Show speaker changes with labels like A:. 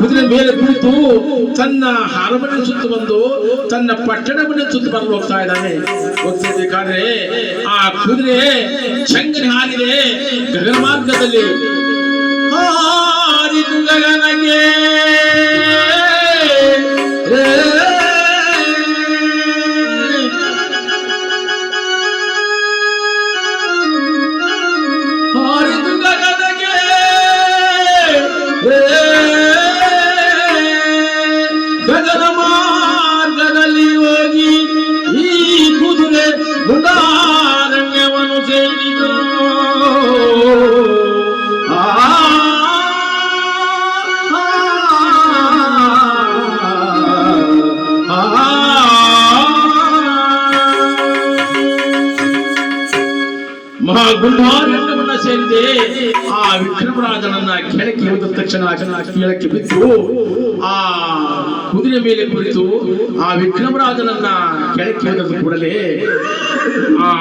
A: ಕುದುರೆ ಮೇಲೆ ಕುಳಿತು ತನ್ನ ಅರಮನೆ ಸುತ್ತು ಬಂದು ತನ್ನ ಪಟ್ಟಣವನ್ನು ಸುತ್ತು ಬಂದು ಹೋಗ್ತಾ ಇದ್ದಾನೆ. ಹೋಗ್ತಿರ್ಬೇಕಾದ್ರೆ ಆ ಕುದುರೆ ಚಂಗನೆ ಹಾರಿದೆ ಗಗನ ಮಾರ್ಗದಲ್ಲಿ. ಹಾರಿದು ಗಗನಗೆ ಹಾರಿದು ಗಗನಗೆ ಗಗನ ಮಾರ್ಗದಲ್ಲಿ ಹೋಗಿ ಈ ಕುದುರೆ ಗುಂಡಾರಣ್ಯವನ್ನು ಸೇರಿತು. ಮಹಾಗುಂಡಾರಣ್ಯವನ್ನ ಸೇರಿದೆ. ಆ ವಿಕ್ರಮರಾಜನನ್ನ ಕೆಳಕ್ಕೆ ಹೋದ ತಕ್ಷಣ ಕೆಳಕ್ಕೆ ಬಿದ್ದು ಆ ಕುದುರೆ ಮೇಲೆ ಕುಳಿತು ಆ ವಿಕ್ರಮರಾಜನನ್ನ ಕೆಳಕ್ಕೆ ಹೋದ ಕೂಡಲೇ ಆ